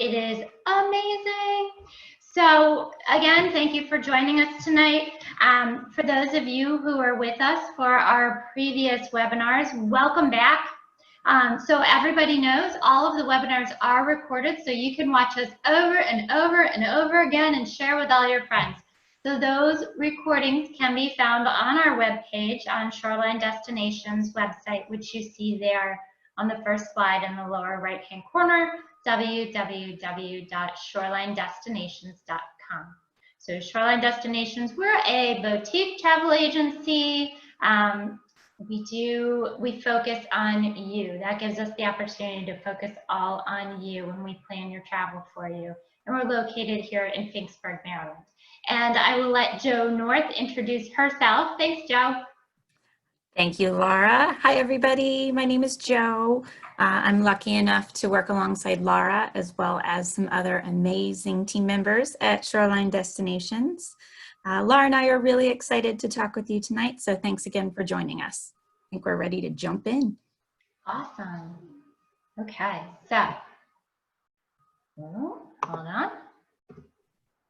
It is amazing. So again, thank you for joining us tonight. For those of you who are with us for our previous webinars, welcome back. So everybody knows all of the webinars are recorded, so you can watch us over and over and over again and share with all your friends. So those recordings can be found on our webpage on Shoreline Destinations website, which you see there on the first slide in the lower right-hand corner, www.shorelinedestinations.com. So Shoreline Destinations, we're a boutique travel agency. We focus on you. That gives us the opportunity to focus all on you when we plan your travel for you. And we're located here in Finksburg, Maryland. And I will let Jo North introduce herself. Thanks, Jo. Thank you, Laura. Hi, everybody. My name is Jo. I'm lucky enough to work alongside Laura as well as some other amazing team members at Shoreline Destinations. Laura and I are really excited to talk with you tonight, so thanks again for joining us. I think we're ready to jump in. Awesome. Okay, so, hold on.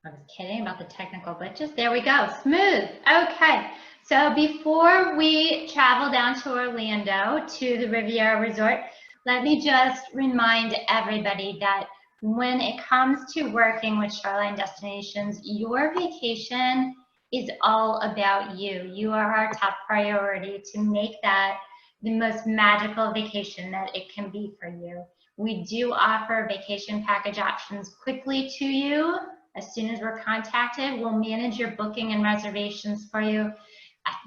I was kidding about the technical glitches. There we go, smooth. Okay, so before we travel down to Orlando to the Riviera Resort, let me just remind everybody that when it comes to working with Shoreline Destinations, your vacation is all about you. You are our top priority to make that the most magical vacation that it can be for you. We do offer vacation package options quickly to you. As soon as we're contacted, we'll manage your booking and reservations for you.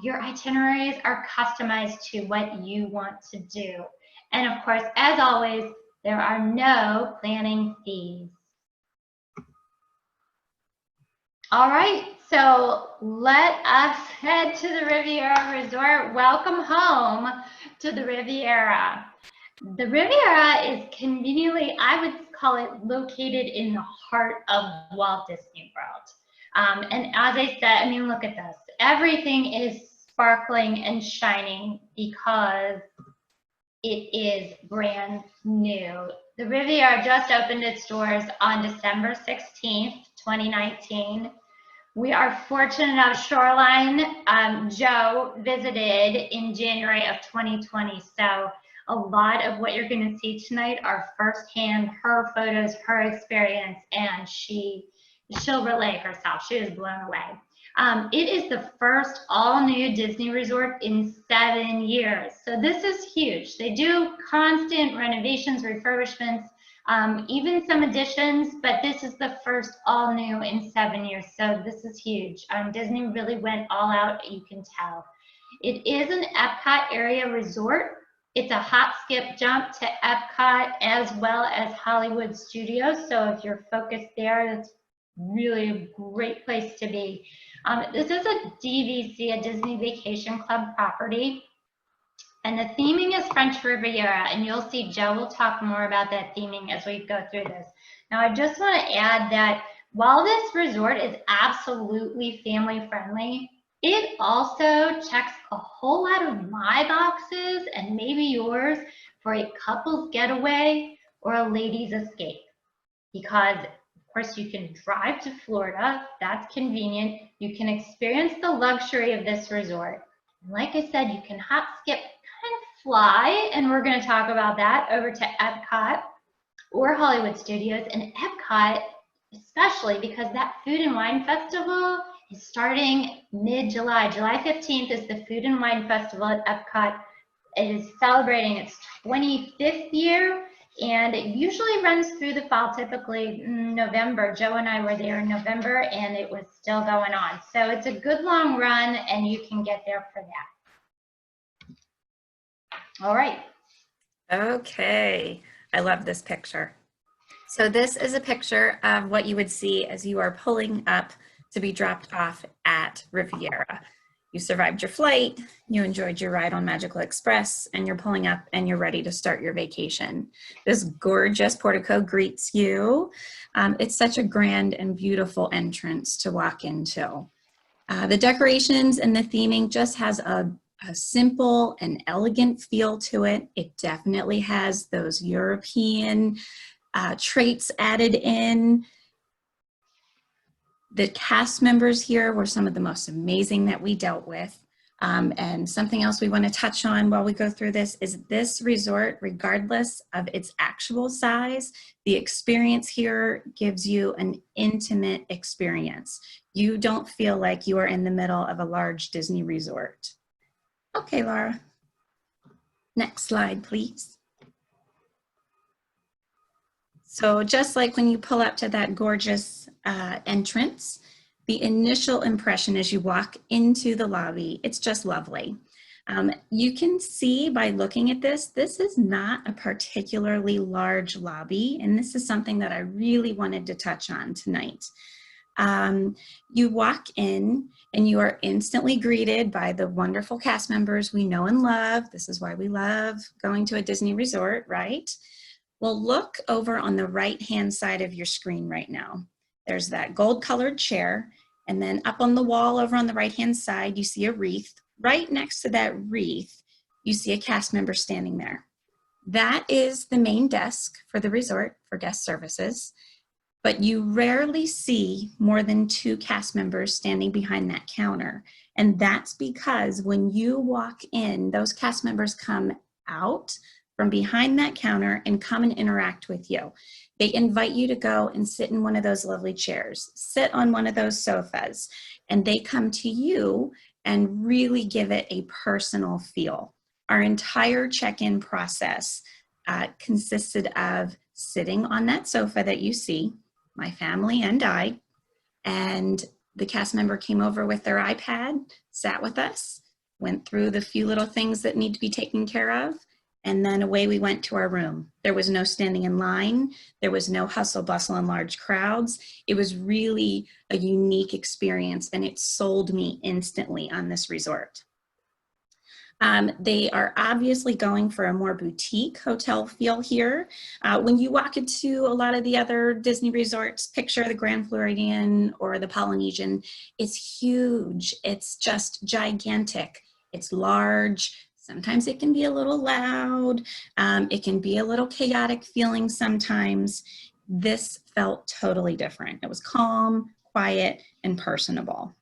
Your itineraries are customized to what you want to do. And of course, as always, there are no planning fees. All right, so let us head to the Riviera Resort. Welcome home to the Riviera. The Riviera is conveniently, I would call it, located in the heart of Walt Disney World. And as I said, I mean, look at this. Everything is sparkling and shining because it is brand new. The Riviera just opened its doors on December 16th, 2019. We are fortunate enough, Shoreline, Jo visited in January of 2020. So a lot of what you're going to see tonight are firsthand, her photos, her experience, and she'll relay herself. She was blown away. It is the first all-new Disney resort in 7 years. So this is huge. They do constant renovations, refurbishments, even some additions, but this is the first all-new in 7 years. So this is huge. Disney really went all out, you can tell. It is an Epcot area resort. It's a hop, skip, jump to Epcot as well as Hollywood Studios. So if you're focused there, that's really a great place to be. This is a DVC, a Disney Vacation Club property. And the theming is French Riviera, and you'll see Jo will talk more about that theming as we go through this. Now, I just want to add that while this resort is absolutely family friendly, it also checks a whole lot of my boxes and maybe yours for a couple's getaway or a ladies' escape. Because, of course, you can drive to Florida, that's convenient. You can experience the luxury of this resort. And like I said, you can hop, skip, fly, and we're going to talk about that, over to Epcot or Hollywood Studios. And Epcot, especially because that Food and Wine Festival is starting mid-July. July 15th is the Food and Wine Festival at Epcot. It is celebrating its 25th year, and it usually runs through the fall, typically November. Jo and I were there in November, and it was still going on. So it's a good long run, and you can get there for that. All right. Okay, I love this picture. So this is a picture of what you would see as you are pulling up to be dropped off at Riviera. You survived your flight, you enjoyed your ride on Magical Express, and you're pulling up and you're ready to start your vacation. This gorgeous portico greets you. It's such a grand and beautiful entrance to walk into. The decorations and the theming just has a simple and elegant feel to it. It definitely has those European traits added in. The cast members here were some of the most amazing that we dealt with. And something else we want to touch on while we go through this is this resort, regardless of its actual size, the experience here gives you an intimate experience. You don't feel like you are in the middle of a large Disney resort. Okay, Laura. Next slide, please. So just like when you pull up to that gorgeous entrance, the initial impression as you walk into the lobby, it's just lovely. You can see by looking at this is not a particularly large lobby, and this is something that I really wanted to touch on tonight. You walk in and you are instantly greeted by the wonderful cast members we know and love. This is why we love going to a Disney resort, right? Well, look over on the right-hand side of your screen right now. There's that gold-colored chair, and then up on the wall over on the right-hand side, you see a wreath. Right next to that wreath, you see a cast member standing there. That is the main desk for the resort for guest services, but you rarely see more than 2 cast members standing behind that counter. And that's because when you walk in, those cast members come out from behind that counter and come and interact with you. They invite you to go and sit in one of those lovely chairs, sit on one of those sofas, and they come to you and really give it a personal feel. Our entire check-in process consisted of sitting on that sofa that you see, my family and I, and the cast member came over with their iPad, sat with us, went through the few little things that need to be taken care of, and then away we went to our room. There was no standing in line. There was no hustle bustle and large crowds. It was really a unique experience, and it sold me instantly on this resort. They are obviously going for a more boutique hotel feel here. When you walk into a lot of the other Disney resorts, picture the Grand Floridian or the Polynesian, it's huge. It's just gigantic. It's large. Sometimes it can be a little loud. It can be a little chaotic feeling sometimes. This felt totally different. It was calm, quiet, and personable.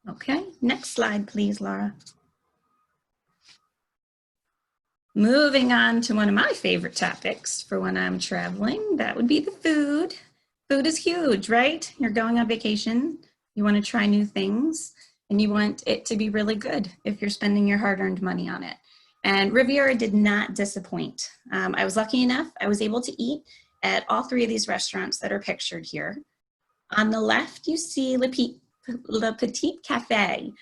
Okay, next slide, please, Laura. Moving on to one of my favorite topics for when I'm traveling, that would be the food. Food is huge, right? You're going on vacation, you want to try new things, and you want it to be really good if you're spending your hard-earned money on it. And Riviera did not disappoint. I was lucky enough, I was able to eat at all 3 of these restaurants that are pictured here. On the left, you see Le Petit Cafe.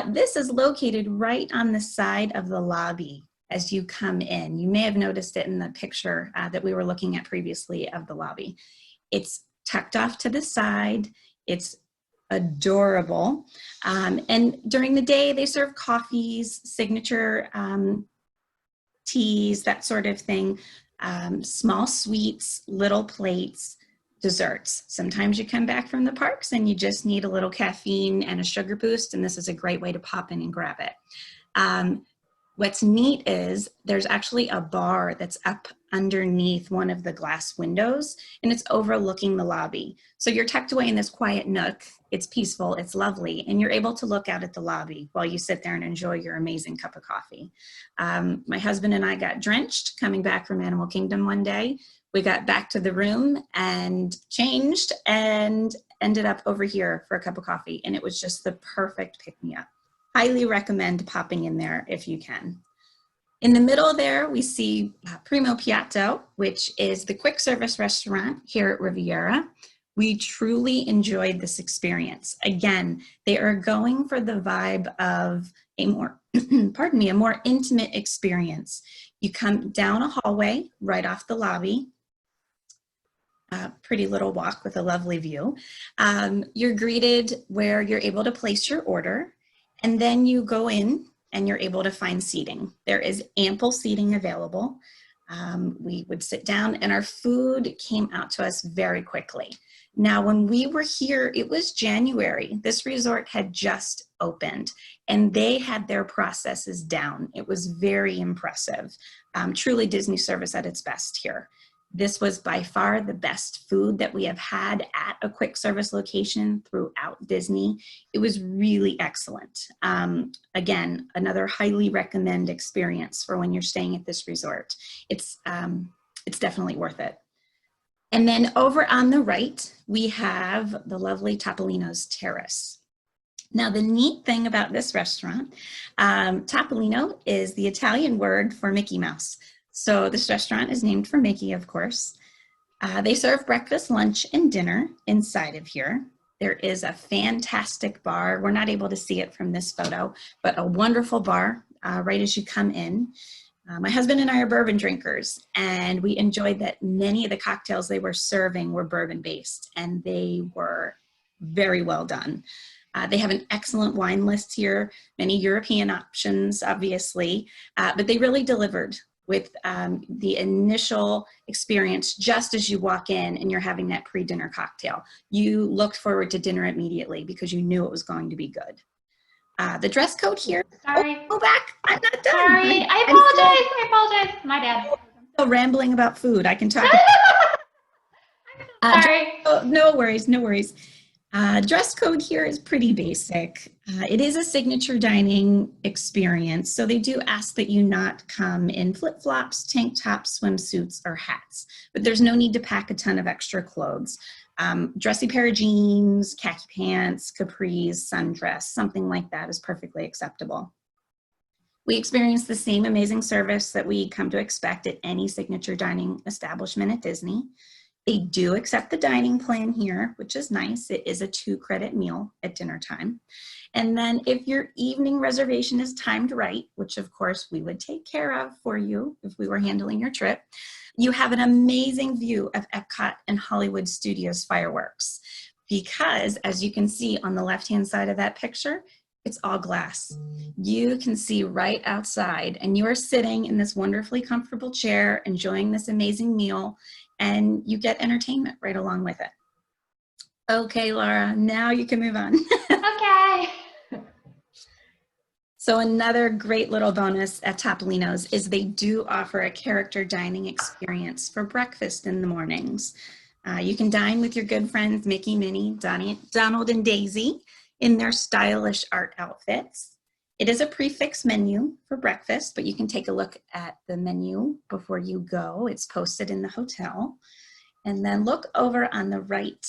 This is located right on the side of the lobby as you come in. You may have noticed it in the picture that we were looking at previously of the lobby. It's tucked off to the side. It's adorable. And during the day, they serve coffees, signature teas, that sort of thing, small sweets, little plates, desserts. Sometimes you come back from the parks and you just need a little caffeine and a sugar boost, and this is a great way to pop in and grab it. What's neat is there's actually a bar that's up underneath one of the glass windows, and it's overlooking the lobby. So you're tucked away in this quiet nook. It's peaceful, it's lovely, and you're able to look out at the lobby while you sit there and enjoy your amazing cup of coffee. My husband and I got drenched coming back from Animal Kingdom one day. We got back to the room and changed and ended up over here for a cup of coffee, and it was just the perfect pick-me-up. Highly recommend popping in there if you can. In the middle there, we see Primo Piatto, which is the quick service restaurant here at Riviera. We truly enjoyed this experience. Again, they are going for the vibe of a more, pardon me, a more intimate experience. You come down a hallway right off the lobby. Pretty little walk with a lovely view. You're greeted where you're able to place your order. And then you go in and you're able to find seating. There is ample seating available. We would sit down and our food came out to us very quickly. Now, when we were here, it was January. This resort had just opened and they had their processes down. It was very impressive. Truly Disney service at its best here. This was by far the best food that we have had at a quick service location throughout Disney. It was really excellent. Again, another highly recommend experience for when you're staying at this resort. It's definitely worth it. And then over on the right, we have the lovely Topolino's Terrace. Now, the neat thing about this restaurant, Topolino is the Italian word for Mickey Mouse. So this restaurant is named for Mickey, of course. They serve breakfast, lunch, and dinner inside of here. There is a fantastic bar. We're not able to see it from this photo, but a wonderful bar right as you come in. My husband and I are bourbon drinkers, and we enjoyed that many of the cocktails they were serving were bourbon-based, and they were very well done. They have an excellent wine list here, many European options, obviously, but they really delivered with the initial experience just as you walk in and you're having that pre-dinner cocktail. You looked forward to dinner immediately because you knew it was going to be good. The dress code here. Sorry. Oh, go back. I'm not done. Sorry. I apologize. My bad. I'm still rambling about food. I can talk. Sorry. No worries. No worries. Dress code here is pretty basic. It is a signature dining experience, so they do ask that you not come in flip-flops, tank tops, swimsuits, or hats, but there's no need to pack a ton of extra clothes. Dressy pair of jeans, khaki pants, capris, sundress, something like that is perfectly acceptable. We experience the same amazing service that we come to expect at any signature dining establishment at Disney. They do accept the dining plan here, which is nice. It is a 2-credit meal at dinner time. And then if your evening reservation is timed right, which of course we would take care of for you if we were handling your trip, you have an amazing view of Epcot and Hollywood Studios fireworks. Because as you can see on the left-hand side of that picture, it's all glass. You can see right outside, and you are sitting in this wonderfully comfortable chair, enjoying this amazing meal, and you get entertainment right along with it. Okay, Laura, now you can move on. Okay. So another great little bonus at Topolino's is they do offer a character dining experience for breakfast in the mornings. You can dine with your good friends Mickey, Minnie, Donald, and Daisy in their stylish art outfits. It is a prefix menu for breakfast, but you can take a look at the menu before you go. It's posted in the hotel. And then look over on the right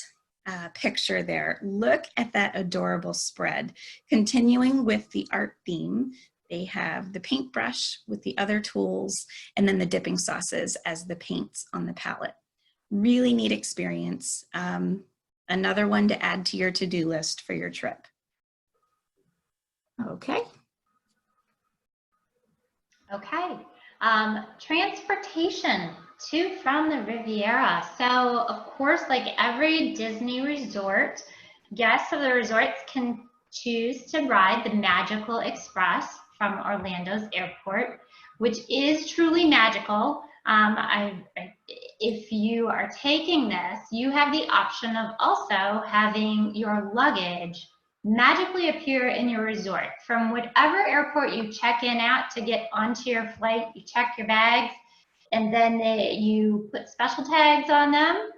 picture there. Look at that adorable spread. Continuing with the art theme, they have the paintbrush with the other tools, and then the dipping sauces as the paints on the palette. Really neat experience. Another one to add to your to-do list for your trip. Okay. Okay. Transportation to from the Riviera. So of course, like every Disney resort, guests of the resorts can choose to ride the Magical Express from Orlando's airport, which is truly magical. If you are taking this, you have the option of also having your luggage magically appear in your resort. From whatever airport you check in at to get onto your flight, you check your bags, and then you put special tags on them,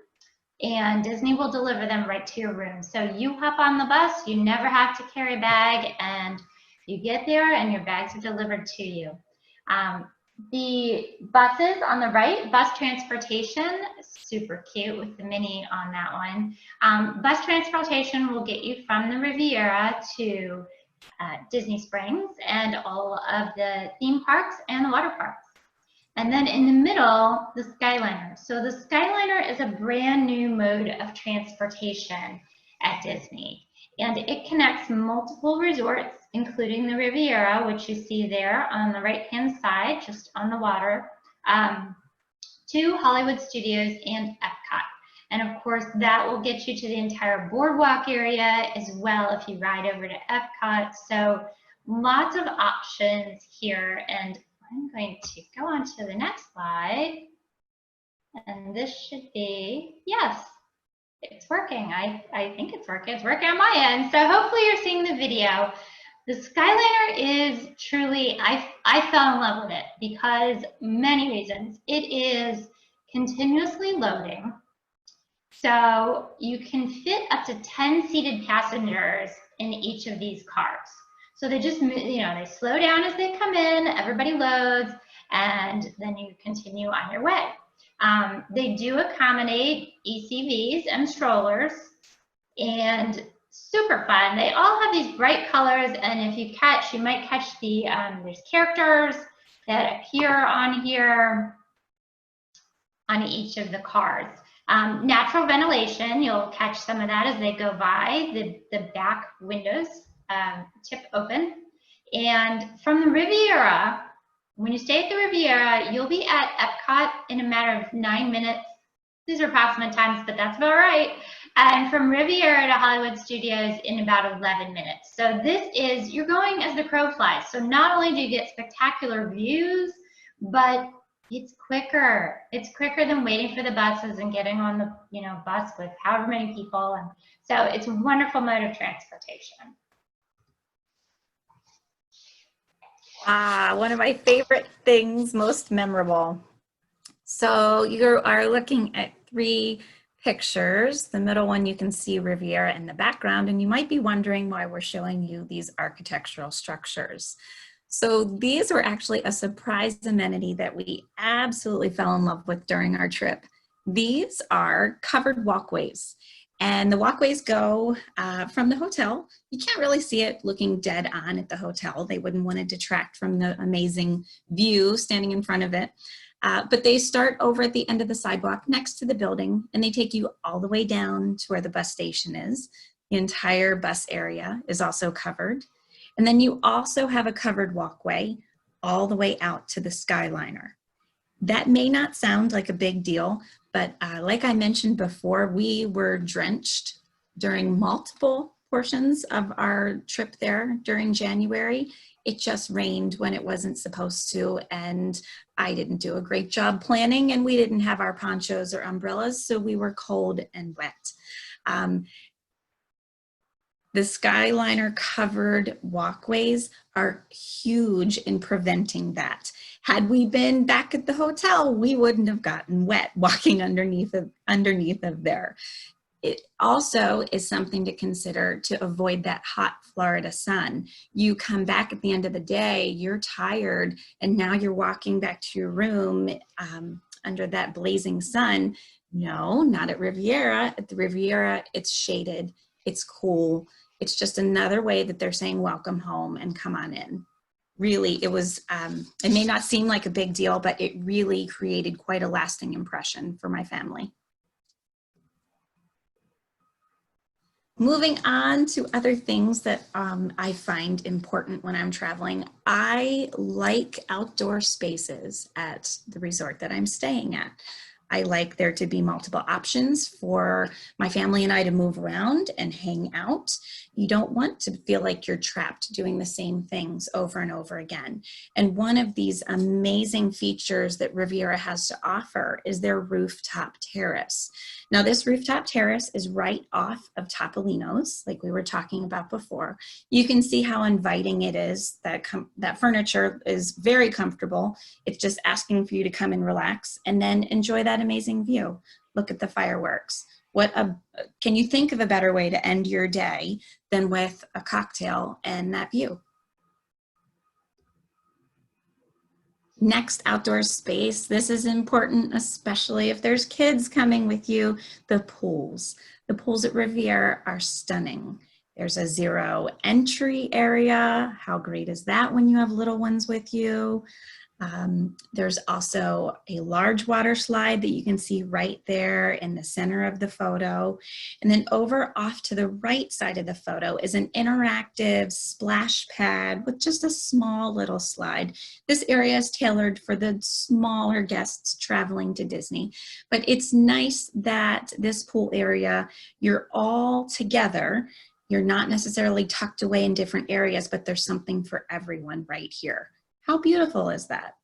and Disney will deliver them right to your room. So you hop on the bus, you never have to carry a bag, and you get there and your bags are delivered to you. The buses on the right, bus transportation, super cute with the Minnie on that one. Bus transportation will get you from the Riviera to Disney Springs and all of the theme parks and the water parks. And then in the middle, the Skyliner. So the Skyliner is a brand new mode of transportation at Disney. And it connects multiple resorts, including the Riviera, which you see there on the right-hand side, just on the water, to Hollywood Studios and Epcot. And of course, that will get you to the entire boardwalk area as well if you ride over to Epcot. So lots of options here. And I'm going to go on to the next slide. And this should be, yes. It's working. I think it's working. It's working on my end. So hopefully you're seeing the video. The Skyliner is truly, I fell in love with it because many reasons. It is continuously loading. So you can fit up to 10 seated passengers in each of these cars. So they just, they slow down as they come in, everybody loads, and then you continue on your way. They do accommodate ECVs and strollers, and super fun. They all have these bright colors, and if you might catch there's characters that appear on here on each of the cars. Natural ventilation, you'll catch some of that as they go by. The back windows tip open. And from the Riviera, when you stay at the Riviera, you'll be at Epcot in a matter of 9 minutes. These are approximate times, but that's about right. And from Riviera to Hollywood Studios in about 11 minutes. So you're going as the crow flies. So not only do you get spectacular views, but it's quicker. It's quicker than waiting for the buses and getting on the bus with however many people. And so it's a wonderful mode of transportation. One of my favorite things, most memorable. So you are looking at 3 pictures. The middle one, you can see Riviera in the background, and you might be wondering why we're showing you these architectural structures. So these were actually a surprise amenity that we absolutely fell in love with during our trip. These are covered walkways, and the walkways go from the hotel. You can't really see it looking dead on at the hotel. They wouldn't want to detract from the amazing view standing in front of it. But they start over at the end of the sidewalk next to the building, and they take you all the way down to where the bus station is. The entire bus area is also covered. And then you also have a covered walkway all the way out to the Skyliner. That may not sound like a big deal, but like I mentioned before, we were drenched during multiple portions of our trip there during January. It just rained when it wasn't supposed to, and I didn't do a great job planning, and we didn't have our ponchos or umbrellas, so we were cold and wet. The Skyliner covered walkways are huge in preventing that. Had we been back at the hotel, we wouldn't have gotten wet walking underneath of there. It also is something to consider to avoid that hot Florida sun. You come back at the end of the day, you're tired, and now you're walking back to your room under that blazing sun. No, not at Riviera. At the Riviera, it's shaded, it's cool. It's just another way that they're saying welcome home and come on in. Really, it was, it may not seem like a big deal, but it really created quite a lasting impression for my family. Moving on to other things that I find important when I'm traveling. I like outdoor spaces at the resort that I'm staying at. I like there to be multiple options for my family and I to move around and hang out. You don't want to feel like you're trapped doing the same things over and over again. And one of these amazing features that Riviera has to offer is their rooftop terrace. Now, this rooftop terrace is right off of Topolino's, like we were talking about before. You can see how inviting it is. That furniture is very comfortable. It's just asking for you to come and relax and then enjoy that amazing view. Look at the fireworks. Can you think of a better way to end your day than with a cocktail and that view? Next, outdoor space. This is important, especially if there's kids coming with you. The pools. The pools at Riviera are stunning. There's a 0 entry area. How great is that when you have little ones with you? There's also a large water slide that you can see right there in the center of the photo. And then over off to the right side of the photo is an interactive splash pad with just a small little slide. This area is tailored for the smaller guests traveling to Disney. But it's nice that this pool area, you're all together. You're not necessarily tucked away in different areas, but there's something for everyone right here. How beautiful is that?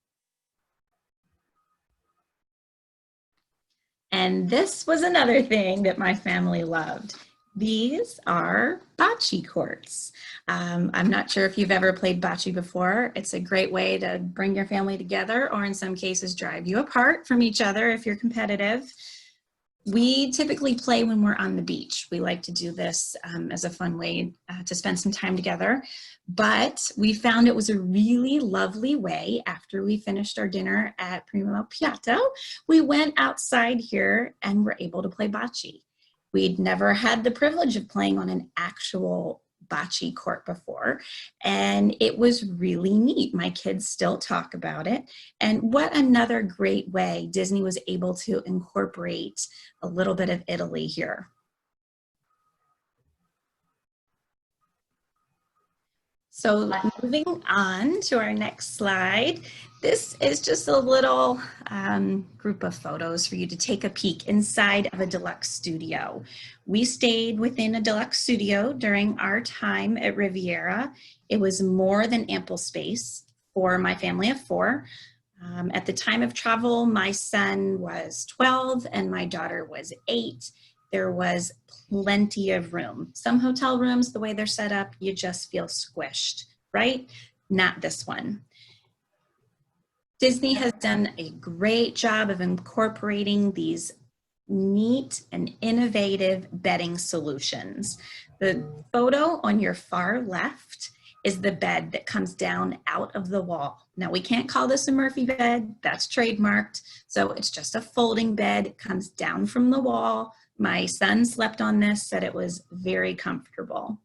And this was another thing that my family loved. These are bocce courts. I'm not sure if you've ever played bocce before. It's a great way to bring your family together, or in some cases drive you apart from each other if you're competitive. We typically play when we're on the beach. We like to do this as a fun way to spend some time together. But we found it was a really lovely way after we finished our dinner at Primo Piatto. We went outside here and were able to play bocce. We'd never had the privilege of playing on an actual bocce court before, and it was really neat. My kids still talk about it. And what another great way Disney was able to incorporate a little bit of Italy here. So moving on to our next slide, this is just a little group of photos for you to take a peek inside of a deluxe studio. We stayed within a deluxe studio during our time at Riviera. It was more than ample space for my family of 4. At the time of travel, my son was 12 and my daughter was 8. There was plenty of room. Some hotel rooms, the way they're set up, you just feel squished, right? Not this one. Disney has done a great job of incorporating these neat and innovative bedding solutions. The photo on your far left is the bed that comes down out of the wall. Now we can't call this a Murphy bed, that's trademarked. So it's just a folding bed, it comes down from the wall. My son slept on this, said it was very comfortable.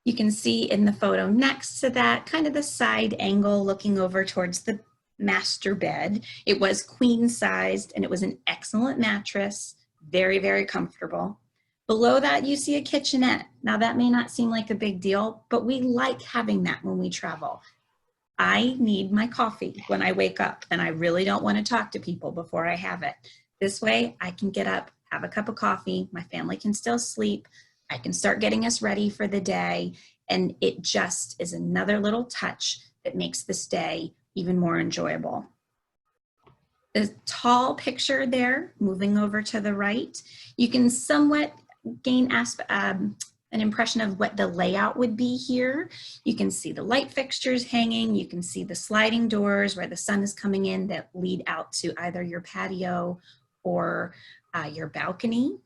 You can see in the photo next to that, kind of the side angle looking over towards the master bed. It was queen sized and it was an excellent mattress, very, very comfortable. Below that, you see a kitchenette. Now that may not seem like a big deal, but we like having that when we travel. I need my coffee when I wake up and I really don't want to talk to people before I have it. This way I can get up, have a cup of coffee, my family can still sleep, I can start getting us ready for the day, and it just is another little touch that makes this day even more enjoyable. The tall picture there, moving over to the right, you can somewhat gain an impression of what the layout would be here. You can see the light fixtures hanging, you can see the sliding doors where the sun is coming in that lead out to either your patio or your balcony.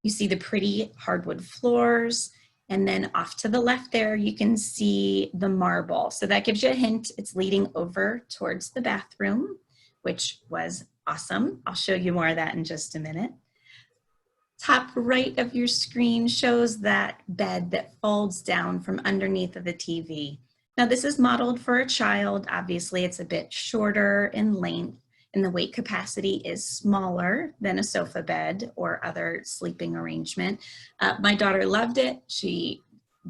You see the pretty hardwood floors, and then off to the left there, you can see the marble. So that gives you a hint, it's leading over towards the bathroom, which was awesome. I'll show you more of that in just a minute. Top right of your screen shows that bed that folds down from underneath of the TV. Now this is modeled for a child. Obviously it's a bit shorter in length and the weight capacity is smaller than a sofa bed or other sleeping arrangement. My daughter loved it. She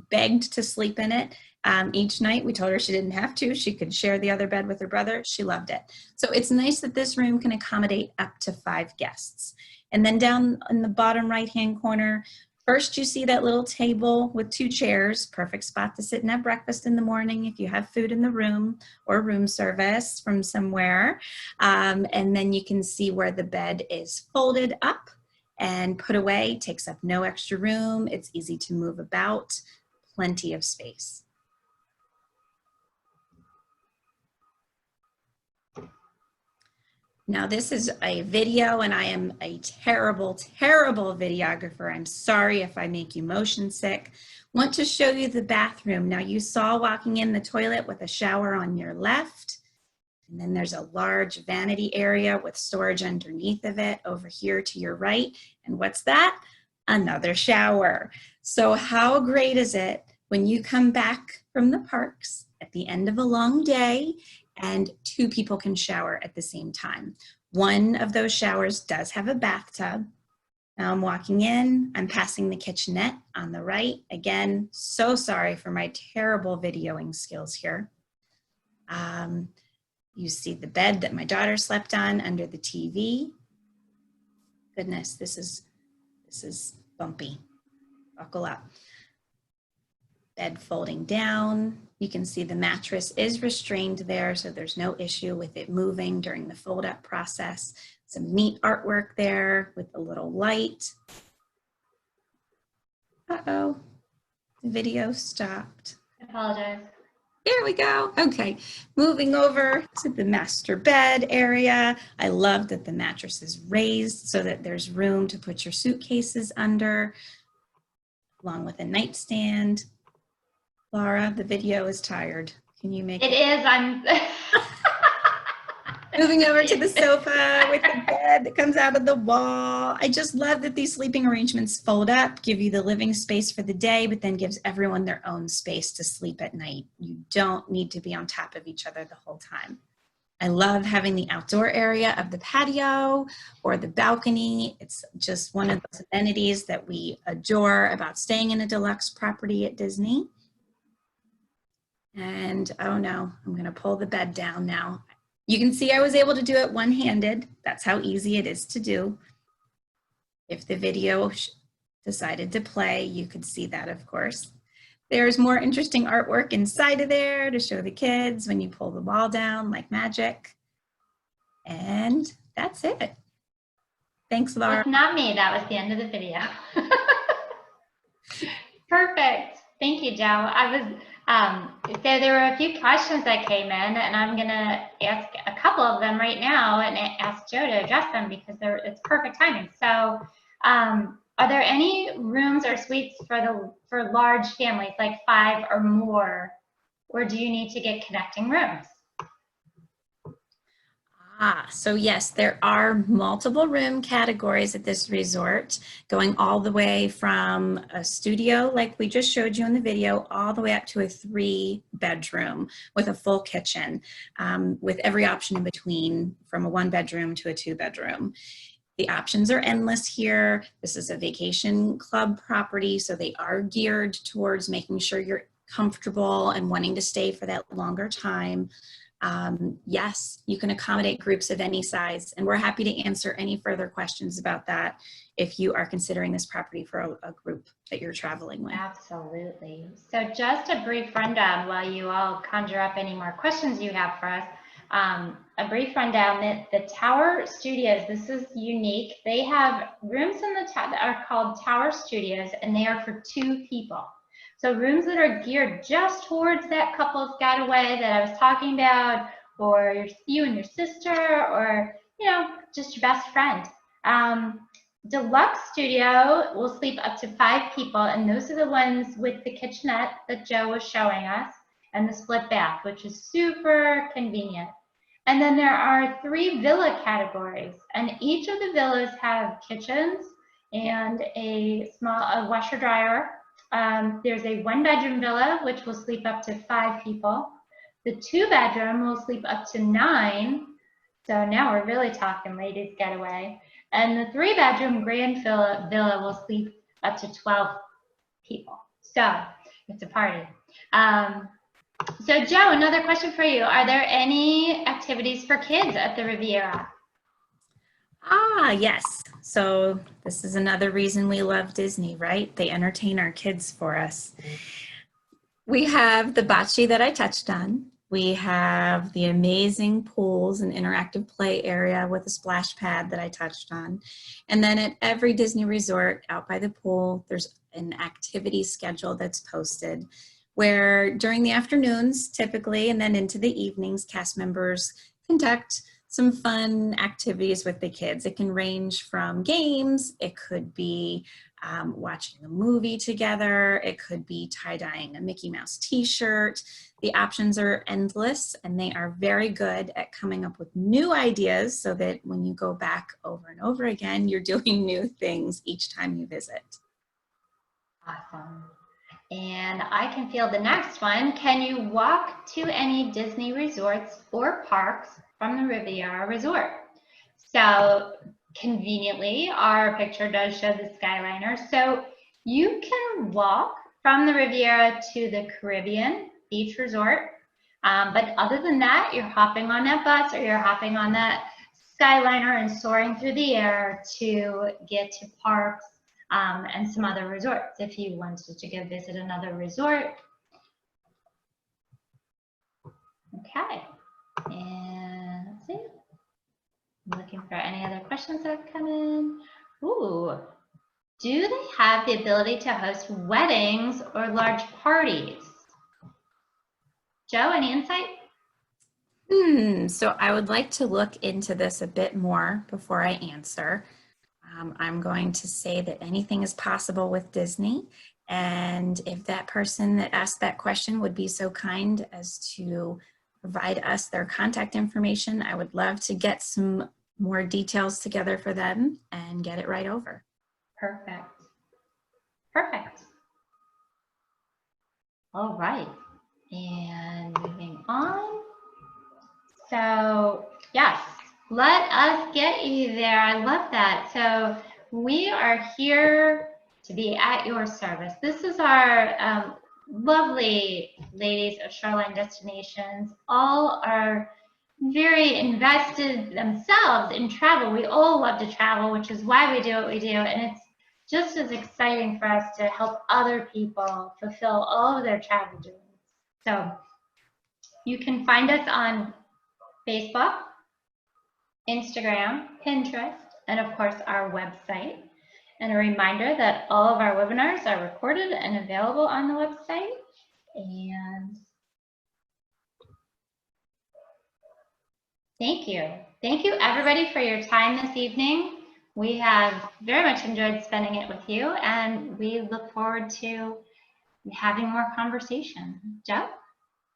begged to sleep in it. Each night we told her she didn't have to. She could share the other bed with her brother. She loved it. So it's nice that this room can accommodate up to 5 guests. And then down in the bottom right-hand corner, first you see that little table with 2 chairs, perfect spot to sit and have breakfast in the morning if you have food in the room or room service from somewhere. And then you can see where the bed is folded up and put away, takes up no extra room. It's easy to move about, plenty of space. Now this is a video and I am a terrible, terrible videographer. I'm sorry if I make you motion sick. Want to show you the bathroom. Now you saw walking in the toilet with a shower on your left. And then there's a large vanity area with storage underneath of it over here to your right. And what's that? Another shower. So how great is it when you come back from the parks at the end of a long day and 2 people can shower at the same time. One of those showers does have a bathtub. Now I'm walking in, I'm passing the kitchenette on the right. Again, so sorry for my terrible videoing skills here. You see the bed that my daughter slept on under the TV. Goodness, this is bumpy. Buckle up. Bed folding down. You can see the mattress is restrained there, so there's no issue with it moving during the fold up process. Some neat artwork there with a little light. Uh-oh, the video stopped. I apologize. There we go. Okay, moving over to the master bed area. I love that the mattress is raised so that there's room to put your suitcases under, along with a nightstand. Laura, the video is tired. Can you make It it? is. I'm. Moving over to the sofa with the bed that comes out of the wall. I just love that these sleeping arrangements fold up, give you the living space for the day, but then gives everyone their own space to sleep at night. You don't need to be on top of each other the whole time. I love having the outdoor area of the patio or the balcony. It's just one of those amenities that we adore about staying in a deluxe property at Disney. And oh no, I'm gonna pull the bed down now. You can see I was able to do it one-handed. That's how easy it is to do. If the video decided to play, you could see that, of course. There's more interesting artwork inside of there to show the kids when you pull the wall down like magic. And that's it. Thanks, Laura. It's not me. That was the end of the video. Perfect. Thank you, Joe. So there were a few questions that came in, and I'm going to ask a couple of them right now and ask Joe to address them because it's perfect timing. So are there any rooms or suites for large families, like 5 or more, or do you need to get connecting rooms? So yes, there are multiple room categories at this resort, going all the way from a studio, like we just showed you in the video, all the way up to a 3-bedroom with a full kitchen, with every option in between, from a 1-bedroom to a 2-bedroom. The options are endless here. This is a vacation club property, so they are geared towards making sure you're comfortable and wanting to stay for that longer time. Yes, you can accommodate groups of any size, and we're happy to answer any further questions about that if you are considering this property for a group that you're traveling with. Absolutely. So just a brief rundown while you all conjure up any more questions you have for us. A brief rundown that the Tower Studios, this is unique. They have rooms in the that are called Tower Studios, and they are for 2 people. So rooms that are geared just towards that couple's getaway that I was talking about, or you and your sister, or just your best friend. Deluxe Studio will sleep up to 5 people, and those are the ones with the kitchenette that Joe was showing us, and the split bath, which is super convenient. And then there are 3 villa categories, and each of the villas have kitchens and a washer dryer. There's a 1-bedroom villa, which will sleep up to 5 people. The 2-bedroom will sleep up to 9. So now we're really talking ladies getaway. And the 3-bedroom grand villa will sleep up to 12 people. So it's a party. So Joe, another question for you. Are there any activities for kids at the Riviera? Yes. So this is another reason we love Disney, right? They entertain our kids for us. We have the bocce that I touched on. We have the amazing pools and interactive play area with a splash pad that I touched on. And then at every Disney resort out by the pool, there's an activity schedule that's posted where during the afternoons typically, and then into the evenings, cast members conduct some fun activities with the kids. It can range from games, it could be watching a movie together, it could be tie-dyeing a Mickey Mouse t-shirt. The options are endless, and they are very good at coming up with new ideas so that when you go back over and over again, you're doing new things each time you visit. Awesome. And I can field the next one. Can you walk to any Disney resorts or parks from the Riviera Resort? So conveniently, our picture does show the Skyliner. So you can walk from the Riviera to the Caribbean Beach Resort. But other than that, you're hopping on that bus or you're hopping on that Skyliner and soaring through the air to get to parks and some other resorts if you wanted to go visit another resort. Okay, and let's see. I'm looking for any other questions that have come in. Ooh, Do they have the ability to host weddings or large parties? Joe, any insight? So I would like to look into this a bit more before I answer. I'm going to say that anything is possible with Disney. And if that person that asked that question would be so kind as to provide us their contact information, I would love to get some more details together for them and get it right over. Perfect. Perfect. All right. And moving on. So, yes, let us get you there. I love that. So, we are here to be at your service. This is our lovely ladies of Shoreline Destinations. All are very invested themselves in travel. We all love to travel, which is why we do what we do. And it's just as exciting for us to help other people fulfill all of their travel dreams. So, you can find us on Facebook, Instagram, Pinterest, and of course our website. And a reminder that all of our webinars are recorded and available on the website. And thank you. Thank you everybody for your time this evening. We have very much enjoyed spending it with you, and we look forward to having more conversation. Joe?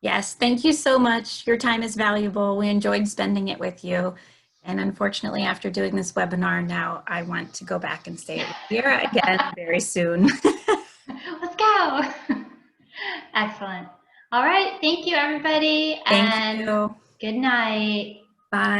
Yes, thank you so much. Your time is valuable. We enjoyed spending it with you. And unfortunately, after doing this webinar, now I want to go back and stay at Riviera again very soon. Let's go. Excellent. All right. Thank you, everybody. Thank And you. good night. Bye.